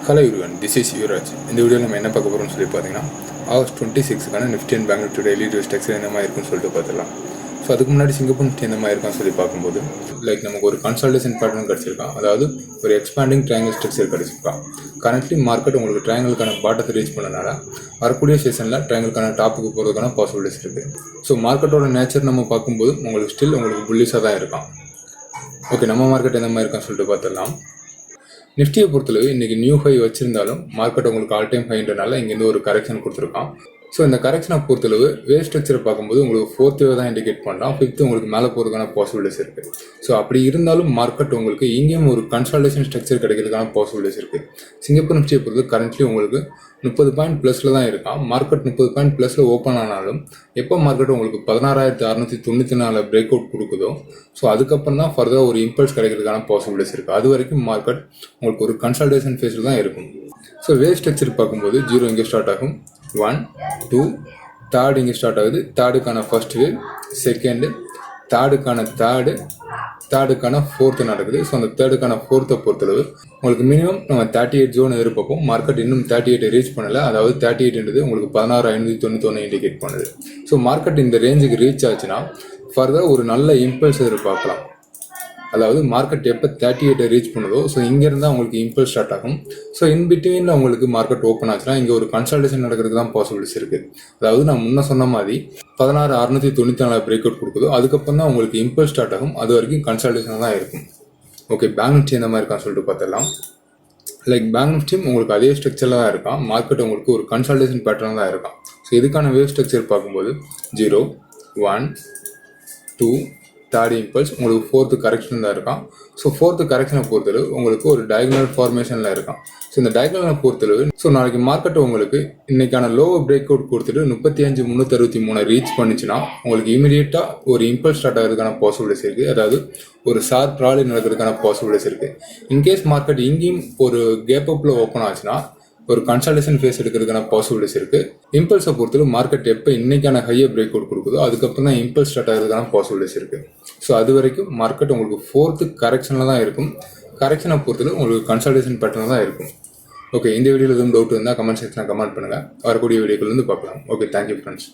Hello everyone, this is Yuvraj. இந்த வீடியோவில் நம்ம என்ன பார்க்க போகிறோம்னு சொல்லி பார்த்தீங்கன்னா ஆகஸ்ட் 26க்கான Nifty and bank Nifty daily review stocks என்ன மாதிரி இருக்குன்னு சொல்லிட்டு பார்த்துக்கலாம். ஸோ அதுக்கு முன்னாடி சிங்கப்பூர் நிஃப்டி எந்த மாதிரி இருக்கான்னு சொல்லி பார்க்கும்போது நமக்கு ஒரு கன்சால்டேஷன் பேட்டர்ன் கிடச்சிருக்கான். அதாவது ஒரு எக்ஸ்பேண்டிங் ட்ரையாங்கிள் ஸ்ட்ரக்சர் கிடச்சிருக்கான். கரண்ட்லி மார்க்கெட் உங்களுக்கு ட்ரையாங்கிளுக்கான பாட்டத்தை ரீச் பண்ணனால வரக்கூடிய செஷனில் ட்ரையாங்கிளுக்கான டாப்புக்கு போகிறதுக்கான பாசிபிலிட்டிஸ் இருக்குது. ஸோ மார்க்கெட்டோட நேச்சர் நம்ம பார்க்கும்போது உங்களுக்கு புல்லிஷாக தான் இருக்கான். ஓகே, நம்ம மார்க்கெட் எந்த மாதிரி இருக்கான்னு சொல்லிட்டு பார்த்துடலாம். நிஃப்டியை பொறுத்தளவு இன்றைக்கி நியூ ஹை வச்சிருந்தாலும் மார்க்கெட் உங்களுக்கு ஆல் டைம் ஹைன்றனால இங்கேருந்து ஒரு கரெக்ஷன் கொடுத்துருக்கான். ஸோ இந்த கரெக்ஷனை பொறுத்தளவு வேவ் ஸ்ட்ரக்சரை பார்க்கும்போது உங்களுக்கு 4th வேவ் தான் இண்டிகேட் பண்ணுறான். 5th உங்களுக்கு மேலே போகிறதுக்கான பாசிபிலிட்டிஸ் இருக்குது. ஸோ அப்படி இருந்தாலும் மார்க்கெட் உங்களுக்கு இங்கேயும் ஒரு கன்சால்டேஷன் ஸ்ட்ரக்சர் கிடைக்கிறதுக்கான பாசிபிலிட்டிஸ் இருக்குது. சிங்கப்பூர் நிஃப்டியை பொறுத்து கரண்ட்லி உங்களுக்கு 30 பாயிண்ட் ப்ளஸில் தான் இருக்கான். மார்க்கெட் 30 பாயிண்ட் ப்ளஸில் ஓப்பன் ஆனாலும் எப்போ மார்க்கெட் உங்களுக்கு 16,694 பிரேக் அவுட் கொடுக்குதோ ஸோ அதுக்கப்புறம் தான் ஃபர்தராக ஒரு இம்பல்ஸ் கிடைக்கிறதுக்கான பாசிபிலிட்டிஸ் இருக்குது. அது வரைக்கும் மார்க்கெட் உங்களுக்கு ஒரு கன்சால்டேஷன் ஃபேஸில் தான் இருக்கும். ஸோ வேவ் ஸ்ட்ரக்சர் பார்க்கும்போது 0 இங்கே ஸ்டார்ட் ஆகும், 1 2 தேர்ட் இங்கே ஸ்டார்ட் ஆகுது, தேர்டுக்கான ஃபர்ஸ்ட் வேவ், செகண்டு, தேர்டுக்கான தேர்டுக்கான 4th நடக்குது. ஸோ அந்த தேர்டுக்கான 4th பொறுத்தளவு உங்களுக்கு மினிமம் நம்ம 38 ஜோன் எதிர்பார்ப்போம். மார்க்கெட் இன்னும் 38 ரீச் பண்ணலை. அதாவது 38 உங்களுக்கு 16,591 இண்டிகேட் பண்ணுது. ஸோ மார்க்கெட் இந்த ரேஞ்சுக்கு ரீச் ஆச்சுன்னா ஃபர்தர் ஒரு நல்ல இம்பல்ஸ் எதிர்பார்க்கலாம். அதாவது மார்க்கெட் எப்போ 38 ரீச் பண்ணுதோ ஸோ இங்கேருந்து உங்களுக்கு இம்பல்ஸ் ஸ்டார்ட் ஆகும். ஸோ இன் பிட்வீனில் உங்களுக்கு மார்க்கெட் ஓப்பன் ஆச்சுன்னா இங்கே ஒரு கன்சல்டேஷன் நடக்கிறதுக்கு தான் பாசிபிலிட்டிஸ் இருக்குது. அதாவது நான் முன்ன சொன்ன மாதிரி 16,694 பிரேக் அவுட் கொடுக்குதோ அதுக்கப்புறம் தான் உங்களுக்கு இம்பல்ஸ் ஸ்டார்ட் ஆகும். அது வரைக்கும் கன்சல்டேஷன் தான் இருக்கும். ஓகே, பேங்க் நிஃப்டி எந்த மாதிரி இருக்கான்னு சொல்லிட்டு பார்த்துடலாம். பேங்க் நிஃப்டியும் உங்களுக்கு அதே ஸ்ட்ரக்சரில் தான் இருக்கான். மார்க்கெட் உங்களுக்கு ஒரு கன்சல்டேஷன் பேட்டர்ன் தான் இருக்கான். ஸோ இதுக்கான வேவ் ஸ்ட்ரக்சர் பார்க்கும்போது 0 1 2 தேர்ட் இம்பல்ஸ் உங்களுக்கு 4th கரெக்ஷன் தான் இருக்கான். ஸோ 4th கரெக்ஷனை பொறுத்தளவு உங்களுக்கு ஒரு டயகனல் ஃபார்மேஷனில் இருக்கான். ஸோ இந்த டயகனலை பொறுத்தளவு ஸோ நாளைக்கு மார்க்கெட் உங்களுக்கு இன்னைக்கான லோவர் பிரேக் அவுட் கொடுத்துட்டு 35,363 ரீச் பண்ணிச்சுன்னா உங்களுக்கு இமீடியட்டாக ஒரு இம்பல்ஸ் ஸ்டார்ட் ஆகிறதுக்கான பாசிபிலிட்டிஸ் இருக்குது. அதாவது ஒரு ஷார்ப் ராலி நடக்கிறதுக்கான பாசிபிலிட்டிஸ் இருக்குது. இன்கேஸ் மார்க்கெட் இங்கேயும் ஒரு கேப் அப்பில் ஓப்பன் ஆச்சுன்னா ஒரு கன்சல்டேஷன் ஃபேஸ் எடுக்கிறதுக்கான பாசிபிலிட்டிஸ் இருக்குது. இம்பல்ஸை பொறுத்தவரை மார்க்கெட் எப்போ இன்னைக்கான ஹையை பிரேக் அவுட் கொடுக்குதோ அதுக்கப்புறம் தான் இம்பல்ஸ் ஸ்டார்ட் ஆகிறதுக்கான பாசிபிலிட்டிஸ் இருக்குது. ஸோ அது வரைக்கும் மார்க்கெட் உங்களுக்கு 4th கரெக்ஷனில் தான் இருக்கும். கரெக்ஷனை பொறுத்தவரை உங்களுக்கு கன்சல்டேஷன் பேட்டர்ன் தான் இருக்கும். ஓகே, இந்த வீடியோவில் எதுவும் டவுட் இருந்தால் கமெண்ட் செக்ஷனில் கமெண்ட் பண்ணுங்கள். வரக்கூடிய வீடியோக்கள் வந்து பார்க்கலாம். Okay, thank you friends.